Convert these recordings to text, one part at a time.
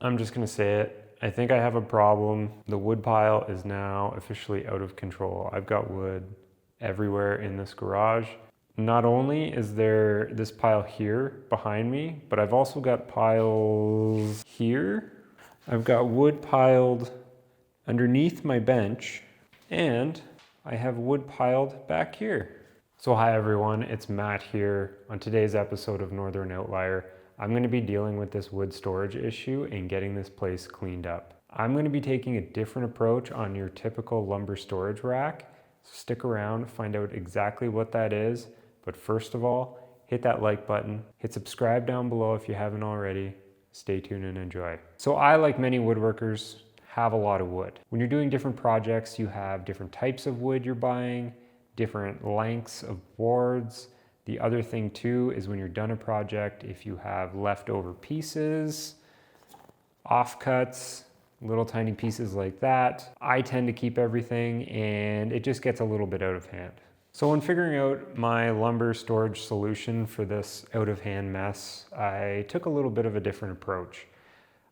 I'm just gonna say it. I think I have a problem. The wood pile is now officially out of control. I've got wood everywhere in this garage. Not only is there this pile here behind me, but I've also got piles here. I've got wood piled underneath my bench, and I have wood piled back here. So hi everyone, it's Matt here. On today's episode of Northern Outlier, I'm going to be dealing with this wood storage issue and getting this place cleaned up. I'm going to be taking a different approach on your typical lumber storage rack. So stick around, find out exactly what that is. But first of all, hit that like button, hit subscribe down below if you haven't already. Stay tuned and enjoy. So I, like many woodworkers, have a lot of wood. When you're doing different projects, you have different types of wood you're buying, different lengths of boards. The other thing too is when you're done a project, if you have leftover pieces, offcuts, little tiny pieces like that, I tend to keep everything and it just gets a little bit out of hand. So when figuring out my lumber storage solution for this out of hand mess, I took a little bit of a different approach.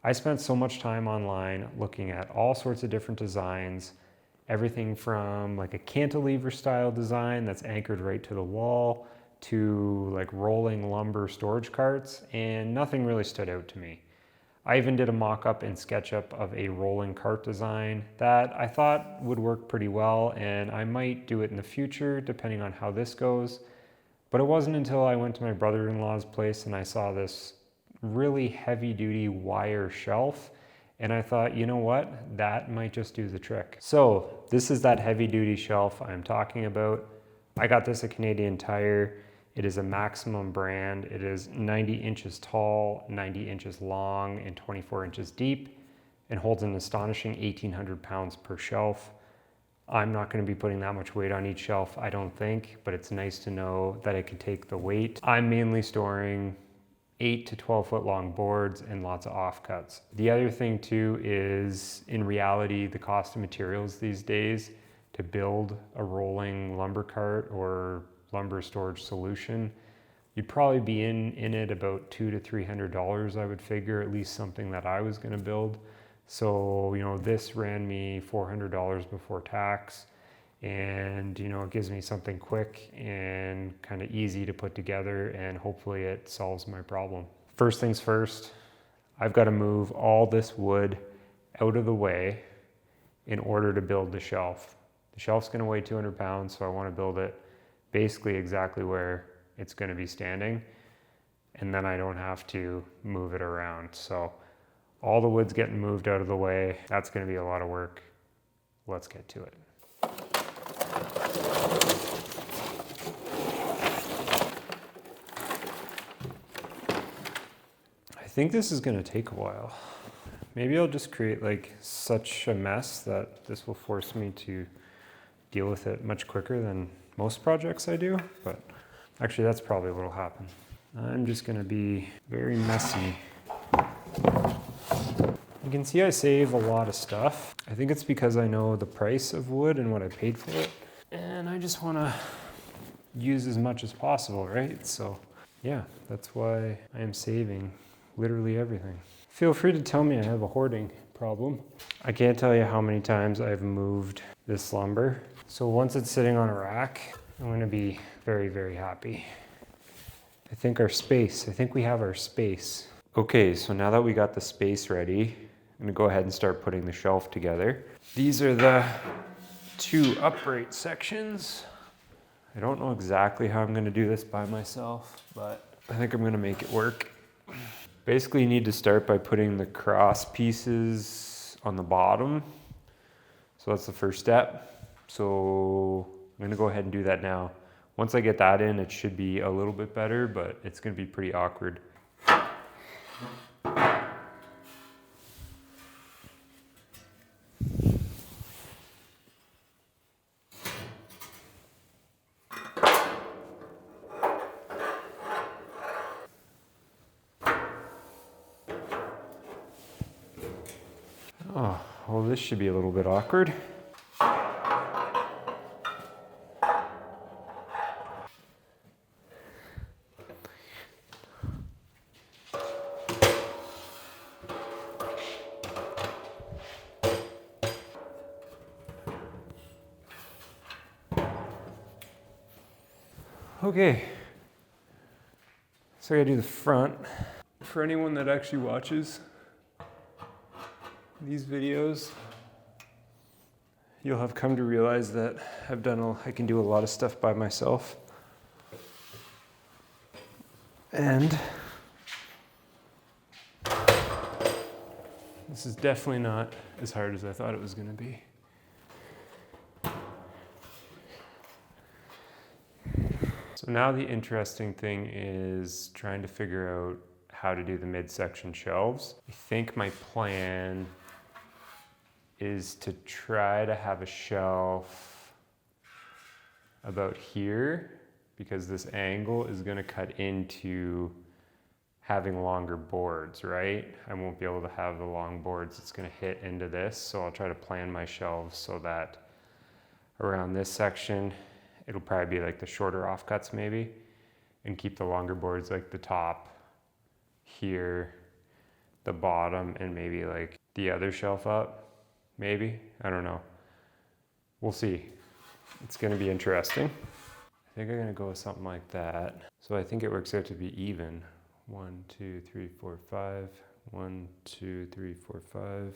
I spent so much time online looking at all sorts of different designs, everything from like a cantilever style design that's anchored right to the wall to like rolling lumber storage carts, and nothing really stood out to me. I even did a mock-up in SketchUp of a rolling cart design that I thought would work pretty well, and I might do it in the future depending on how this goes. But it wasn't until I went to my brother-in-law's place and I saw this really heavy-duty wire shelf, and I thought, you know what, that might just do the trick. So this is that heavy-duty shelf I'm talking about. I got this at Canadian Tire. It is a Maximum brand. It is 90 inches tall, 90 inches long, and 24 inches deep, and holds an astonishing 1,800 pounds per shelf. I'm not going to be putting that much weight on each shelf, I don't think, but it's nice to know that it can take the weight. I'm mainly storing 8 to 12 foot long boards and lots of offcuts. The other thing too is, in reality, the cost of materials these days to build a rolling lumber cart or lumber storage solution, you'd probably be in it about $200 to $300, I would figure, at least something that I was going to build. So, this ran me $400 before tax, and, it gives me something quick and kind of easy to put together, and hopefully it solves my problem. First things first, I've got to move all this wood out of the way in order to build the shelf. The shelf's going to weigh 200 pounds, so I want to build it basically exactly where it's going to be standing, and then I don't have to move it around. So all the wood's getting moved out of the way. That's going to be a lot of work. Let's get to it. I think this is going to take a while. Maybe I'll just create like such a mess that this will force me to deal with it much quicker than most projects I do, but actually that's probably what will happen. I'm just going to be very messy. You can see I save a lot of stuff. I think it's because I know the price of wood and what I paid for it, and I just want to use as much as possible, right? So yeah, that's why I am saving literally everything. Feel free to tell me I have a hoarding problem. I can't tell you how many times I've moved this lumber. So once it's sitting on a rack, I'm going to be very, very happy. I think we have our space. Okay, so now that we got the space ready, I'm going to go ahead and start putting the shelf together. These are the two upright sections. I don't know exactly how I'm going to do this by myself, but I think I'm going to make it work. Basically, you need to start by putting the cross pieces on the bottom. So that's the first step. So I'm going to go ahead and do that now. Once I get that in, it should be a little bit better, but it's going to be pretty awkward. Oh, well, this should be a little bit awkward. Okay, so I gotta do the front. For anyone that actually watches these videos, you'll have come to realize that I can do a lot of stuff by myself. And this is definitely not as hard as I thought it was gonna be. So now the interesting thing is trying to figure out how to do the midsection shelves. I think my plan is to try to have a shelf about here, because this angle is going to cut into having longer boards, right? I won't be able to have the long boards. It's going to hit into this. So I'll try to plan my shelves so that around this section, it'll probably be like the shorter offcuts maybe, and keep the longer boards like the top here, the bottom, and maybe like the other shelf up, maybe. I don't know. We'll see. It's gonna be interesting. I think I'm gonna go with something like that. So I think it works out to be even. 1, 2, 3, 4, 5. 1, 2, 3, 4, 5.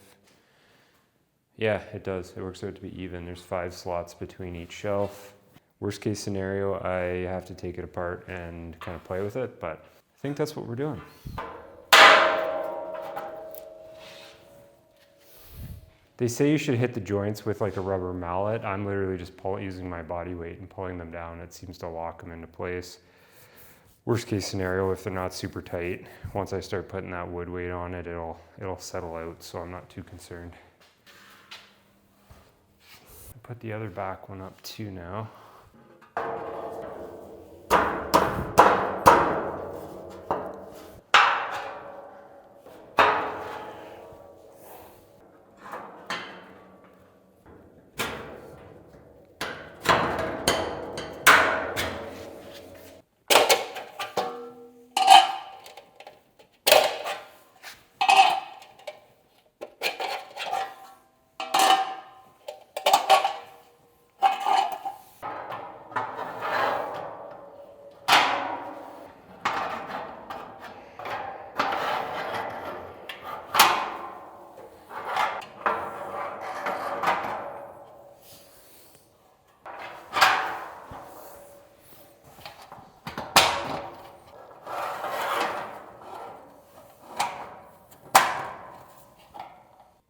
Yeah, it does. It works out to be even. There's 5 slots between each shelf. Worst case scenario, I have to take it apart and kind of play with it, but I think that's what we're doing. They say you should hit the joints with like a rubber mallet. I'm literally just using my body weight and pulling them down. It seems to lock them into place. Worst case scenario, if they're not super tight, once I start putting that wood weight on it, it'll settle out, so I'm not too concerned. I put the other back one up too now.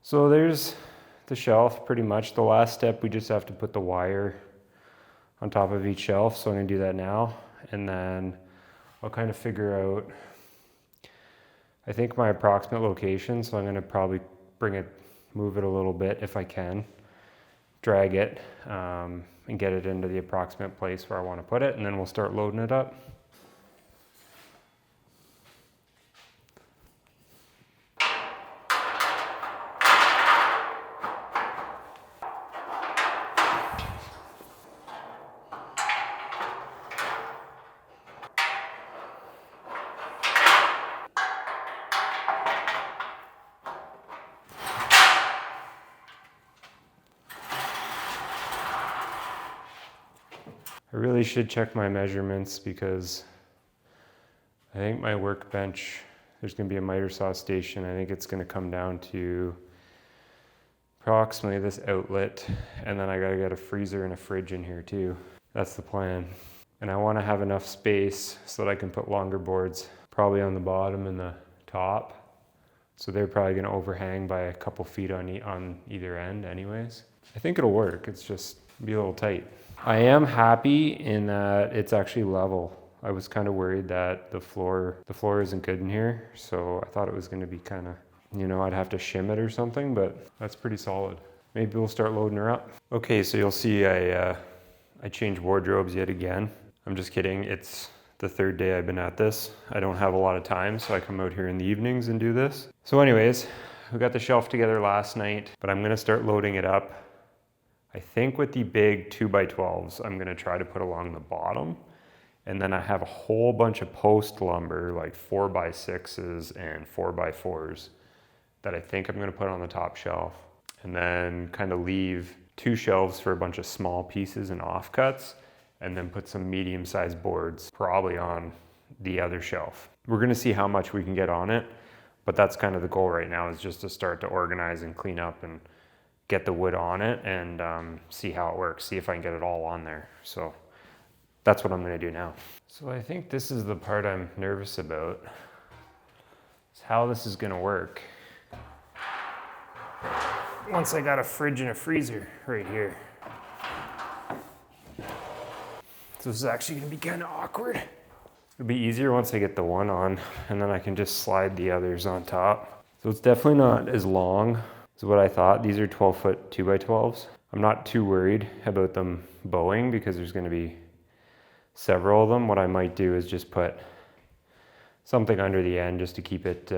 So there's the shelf pretty much. The last step, we just have to put the wire on top of each shelf. So I'm gonna do that now. And then I'll kind of figure out, I think my approximate location. So I'm gonna probably move it a little bit if I can, drag it and get it into the approximate place where I wanna put it. And then we'll start loading it up. I really should check my measurements because I think my workbench, there's going to be a miter saw station. I think it's going to come down to approximately this outlet, and then I got to get a freezer and a fridge in here too. That's the plan. And I want to have enough space so that I can put longer boards probably on the bottom and the top. So they're probably going to overhang by a couple feet on either end anyways. I think it'll work. It's just be a little tight. I am happy in that it's actually level. I was kind of worried that the floor isn't good in here. So I thought it was going to be kind of, I'd have to shim it or something, but that's pretty solid. Maybe we'll start loading her up. Okay, so you'll see I changed wardrobes yet again. I'm just kidding. It's the third day I've been at this. I don't have a lot of time, so I come out here in the evenings and do this. So anyways, we got the shelf together last night, but I'm going to start loading it up. I think with the big 2x12s, I'm gonna try to put along the bottom. And then I have a whole bunch of post lumber, like 4x6s and 4x4s that I think I'm gonna put on the top shelf. And then kind of leave 2 shelves for a bunch of small pieces and offcuts. and then put some medium-sized boards probably on the other shelf. We're gonna see how much we can get on it, but that's kind of the goal right now, is just to start to organize and clean up and get the wood on it and see how it works, see if I can get it all on there. So that's what I'm gonna do now. So I think this is the part I'm nervous about, is how this is gonna work. Once I got a fridge and a freezer right here. So this is actually gonna be kind of awkward. It'll be easier once I get the one on, and then I can just slide the others on top. So it's definitely not as long as what I thought. These are 12-foot 2x12s. I'm not too worried about them bowing because there's gonna be several of them. What I might do is just put something under the end just to keep it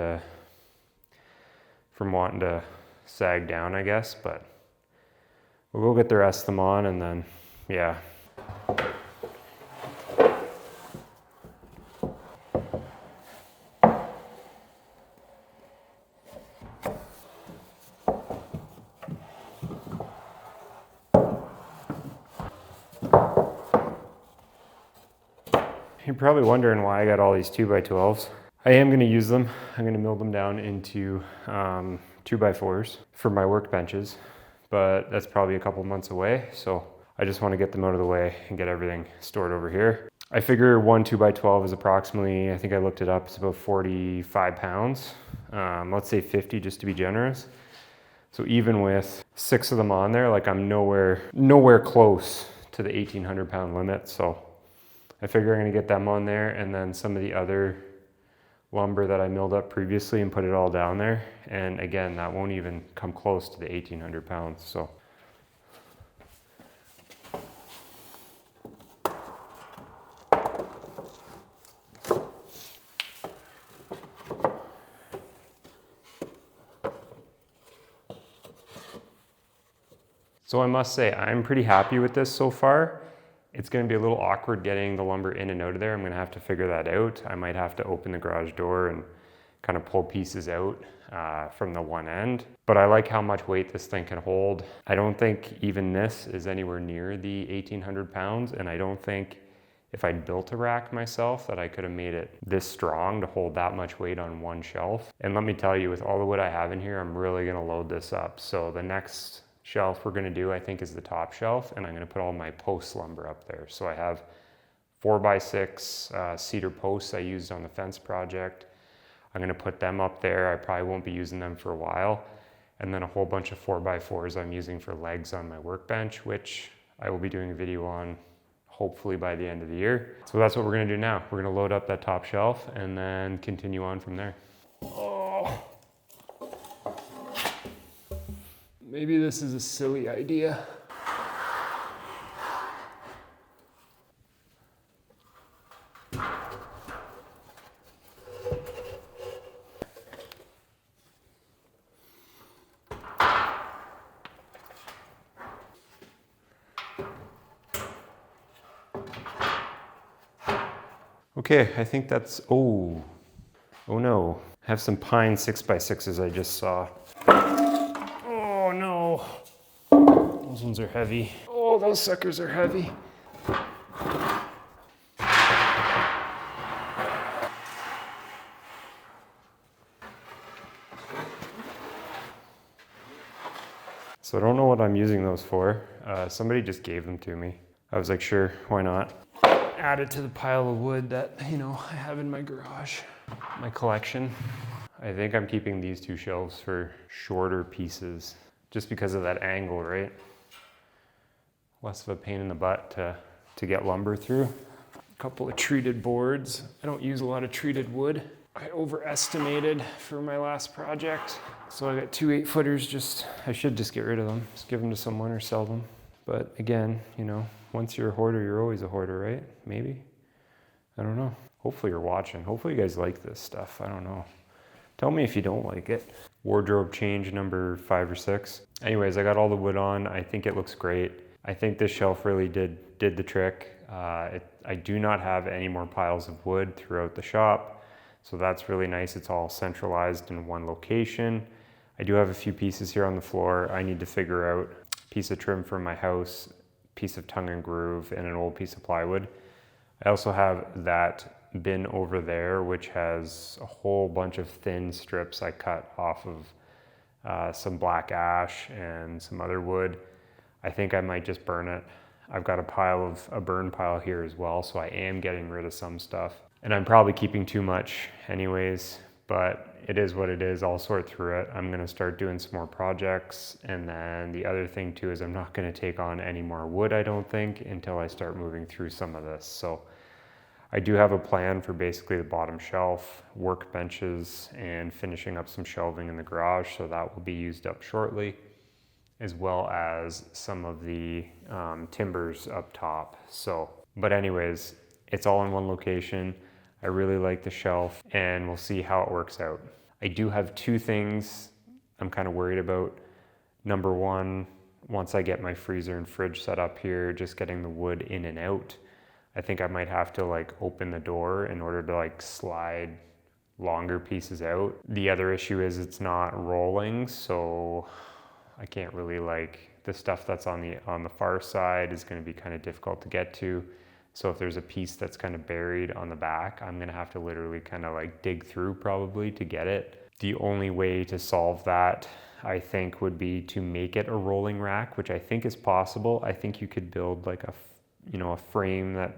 from wanting to sag down, I guess, but we'll go get the rest of them on, and then, yeah. You're probably wondering why I got all these 2x12s. I am gonna use them. I'm gonna mill them down into 2x4s for my workbenches, but that's probably a couple months away. So I just wanna get them out of the way and get everything stored over here. I figure one 2x12 is approximately, I think I looked it up, it's about 45 pounds. Let's say 50 just to be generous. So even with 6 of them on there, like I'm nowhere close to the 1,800 pound limit. So I figure I'm gonna get them on there, and then some of the other lumber that I milled up previously and put it all down there. And again, that won't even come close to the 1,800 pounds. So. So I must say, I'm pretty happy with this so far. It's gonna be a little awkward getting the lumber in and out of there. I'm gonna have to figure that out. I might have to open the garage door and kind of pull pieces out from the one end. But I like how much weight this thing can hold. I don't think even this is anywhere near the 1,800 pounds. And I don't think if I'd built a rack myself that I could have made it this strong to hold that much weight on one shelf. And let me tell you, with all the wood I have in here, I'm really gonna load this up. So the next shelf we're gonna do, I think, is the top shelf, and I'm gonna put all my post lumber up there. So I have 4x6 cedar posts I used on the fence project. I'm gonna put them up there. I probably won't be using them for a while. And then a whole bunch of 4x4s I'm using for legs on my workbench, which I will be doing a video on hopefully by the end of the year. So that's what we're gonna do now. We're gonna load up that top shelf and then continue on from there. Oh. Maybe this is a silly idea. Okay, I think that's, oh no. I have some pine 6x6s I just saw. Oh no. Those ones are heavy. Oh, those suckers are heavy. So I don't know what I'm using those for. Somebody just gave them to me. I was like, sure, why not? Add it to the pile of wood that, you know, I have in my garage, my collection. I think I'm keeping these two shelves for shorter pieces just because of that angle, right? Less of a pain in the butt to get lumber through. A couple of treated boards. I don't use a lot of treated wood. I overestimated for my last project. So I got two 8-footers, I should just get rid of them. Just give them to someone or sell them. But again, you know, once you're a hoarder, you're always a hoarder, right? Maybe? I don't know. Hopefully you're watching. Hopefully you guys like this stuff. I don't know. Tell me if you don't like it. Wardrobe change number 5 or 6. Anyways, I got all the wood on. I think it looks great. I think this shelf really did the trick. I do not have any more piles of wood throughout the shop. So that's really nice. It's all centralized in one location. I do have a few pieces here on the floor. I need to figure out a piece of trim for my house piece of tongue and groove and an old piece of plywood. I also have that bin over there, which has a whole bunch of thin strips I cut off of some black ash and some other wood. I think I might just burn it. I've got a burn pile here as well, so I am getting rid of some stuff. And I'm probably keeping too much anyways, but it is what it is. I'll sort through it. I'm gonna start doing some more projects. And then the other thing too is I'm not gonna take on any more wood, I don't think, until I start moving through some of this. So I do have a plan for basically the bottom shelf, workbenches, and finishing up some shelving in the garage, so that will be used up shortly, as well as some of the timbers up top. So, but anyways, it's all in one location. I really like the shelf, and we'll see how it works out. I do have two things I'm kind of worried about. Number one, once I get my freezer and fridge set up here, just getting the wood in and out, I think I might have to like open the door in order to like slide longer pieces out. The other issue is it's not rolling, so I can't really the stuff that's on the far side is going to be kind of difficult to get to. So if there's a piece that's kind of buried on the back, I'm going to have to literally kind of like dig through probably to get it. The only way to solve that, I think, would be to make it a rolling rack, which I think is possible. I think you could build like a frame that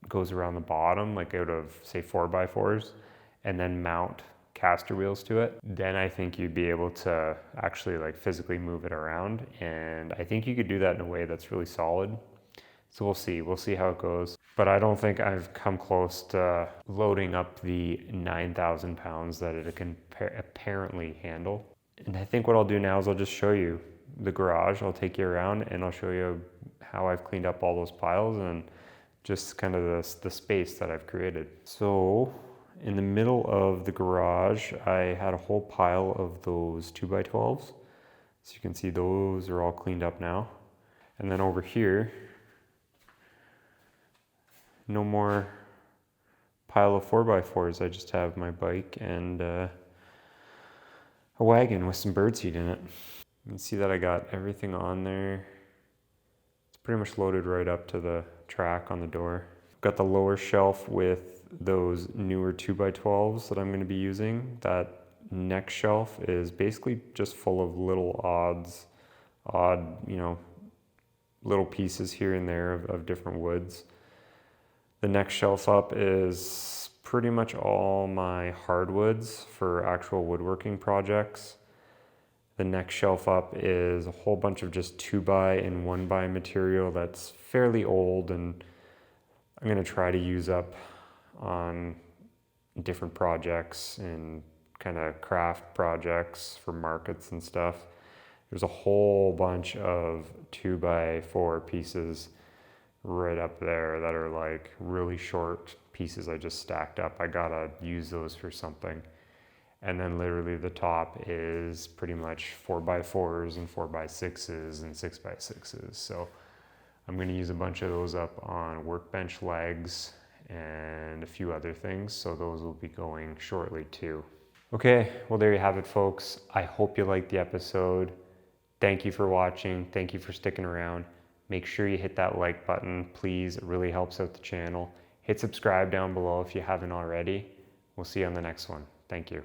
goes around the bottom, like out of say 4x4s, and then mount caster wheels to it. Then I think you'd be able to actually like physically move it around. And I think you could do that in a way that's really solid. So we'll see how it goes. But I don't think I've come close to loading up the 9,000 pounds that it can apparently handle. And I think what I'll do now is I'll just show you the garage. I'll take you around and I'll show you how I've cleaned up all those piles and just kind of the space that I've created. So in the middle of the garage, I had a whole pile of those 2x12s. So you can see those are all cleaned up now. And then over here, no more pile of 4x4s. I just have my bike and a wagon with some birdseed in it. You can see that I got everything on there. It's pretty much loaded right up to the track on the door. I've got the lower shelf with those newer 2x12s that I'm going to be using. That next shelf is basically just full of little odd, little pieces here and there of different woods. The next shelf up is pretty much all my hardwoods for actual woodworking projects. The next shelf up is a whole bunch of just 2x and 1x material that's fairly old and I'm going to try to use up on different projects and kind of craft projects for markets and stuff. There's a whole bunch of 2x4 pieces right up there that are like really short pieces I just stacked up. I gotta use those for something. And then literally the top is pretty much 4x4s and 4x6s and 6x6s. So I'm gonna use a bunch of those up on workbench legs and a few other things. So those will be going shortly too. Okay, well there you have it folks. I hope you liked the episode. Thank you for watching. Thank you for sticking around. Make sure you hit that like button, please. It really helps out the channel. Hit subscribe down below if you haven't already. We'll see you on the next one. Thank you.